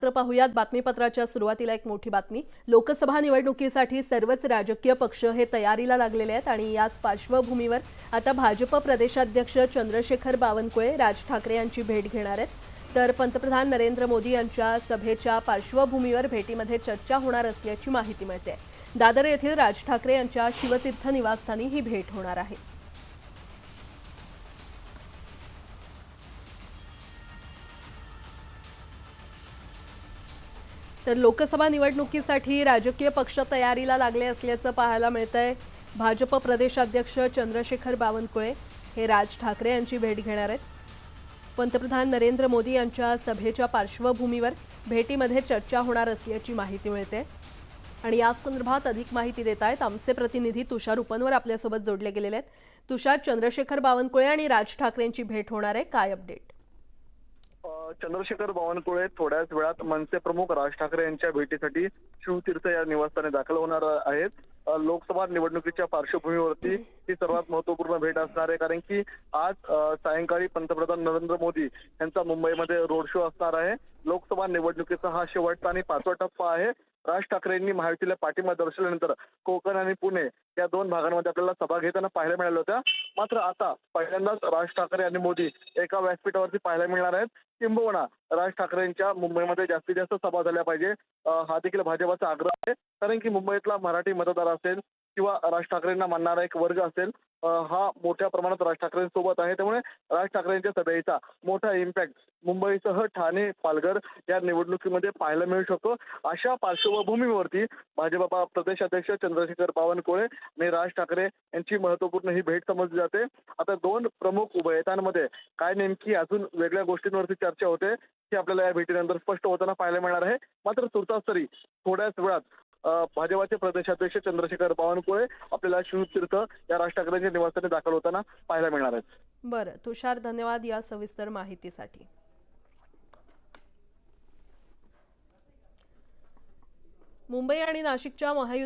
तर पाहुयात बातमीपत्राच्या सुरुवातीला एक मोठी बातमी। लोकसभा निवडणुकीसाठी सर्वच राजकीय पक्ष हे तयारीला लागलेले आहेत आणि याच पार्श्वभूमीवर आता भाजप प्रदेशाध्यक्ष चंद्रशेखर बावनकुळे राज ठाकरे यांची भेट घेणार आहेत। तर पंतप्रधान नरेंद्र मोदी यांच्या सभेच्या पार्श्वभूमीवर भेटीमध्ये चर्चा होणार असल्याची माहिती मिळते। दादर येथील राज ठाकरे यांच्या शिवतीर्थ निवासस्थानी ही भेट होणार आहे। तर लोकसभा निवडणुकीसाठी राजकीय पक्ष तयारीला लागले असल्याचं पाहायला मिळतंय। भाजप प्रदेशाध्यक्ष चंद्रशेखर बावनकुळे हे राज ठाकरे यांची भेट घेणार आहेत। पंतप्रधान नरेंद्र मोदी यांच्या सभेच्या पार्श्वभूमीवर भेटीमध्ये चर्चा होणार असल्याची माहिती मिळते आणि या संदर्भात अधिक माहिती देत आहेत आमचे प्रतिनिधी तुषार उपनवर आपल्यासोबत जोडले गेलेले आहेत। तुषार, चंद्रशेखर बावनकुळे आणि राज ठाकरेंची भेट होणार आहे, काय अपडेट? चंद्रशेखर बावनकुळे थोड्याच वेळात मनसे प्रमुख राज ठाकरे यांच्या भेटीसाठी शिवतीर्थ या निवासस्थानी दाखल होणार आहेत। लोकसभा निवडणुकीच्या पार्श्वभूमीवरती ही सर्वात महत्त्वपूर्ण भेट असणार आहे, कारण की आज सायंकाळी पंतप्रधान नरेंद्र मोदी यांचा मुंबईमध्ये रोड शो असणार आहे। लोकसभा निवडणुकीचा हा शेवटचा आणि 5वा टप्पा आहे। राज ठाकरेंनी महायुतीला पाठिंबा दर्शवल्यानंतर कोकण आणि पुणे या दोन भागांमध्ये आपल्याला सभा घेताना पाहायला मिळाल्या होत्या। मात्र आता पहिल्यांदाच राज ठाकरे आणि मोदी एका व्यासपीठावरती पाहायला मिळणार आहेत। किंबहुना राज ठाकरेंच्या मुंबईमध्ये जास्तीत जास्त सभा झाल्या पाहिजे हा देखील भाजपचा आग्रह आहे, कारण की मुंबईतला मराठी मतदार असेल किंवा राज ठाकरेंना मानणारा एक वर्ग असेल हा मोठ्या प्रमाणात राज ठाकरेंसोबत आहे। त्यामुळे राज ठाकरेंच्या सभेचा मोठा इम्पॅक्ट मुंबईसह ठाणे, पालघर या निवडणुकीमध्ये पाहायला मिळू शकतो। अशा पार्श्वभूमीवरती भाजप प्रदेशाध्यक्ष चंद्रशेखर बावनकुळे आणि राज ठाकरे यांची महत्त्वपूर्ण ही भेट समजली जाते। आता दोन प्रमुख उभयतांमध्ये काय नेमकी अजून वेगळ्या गोष्टींवरती चर्चा होते ती आपल्याला या भेटीनंतर स्पष्ट होताना पाहायला मिळणार आहे। मात्र तुर्तास तरी थोड्याच वेळात भाजपचे प्रदेशाध्यक्ष चंद्रशेखर बावनकुळे आपल्याला शिवतीर्थ या राज ठाकरेंच्या निवासस्थानी दाखल होताना पाहायला मिळणार आहेत। बरं तुषार, धन्यवाद या सविस्तर माहितीसाठी। मुंबई आणि नाशिकच्या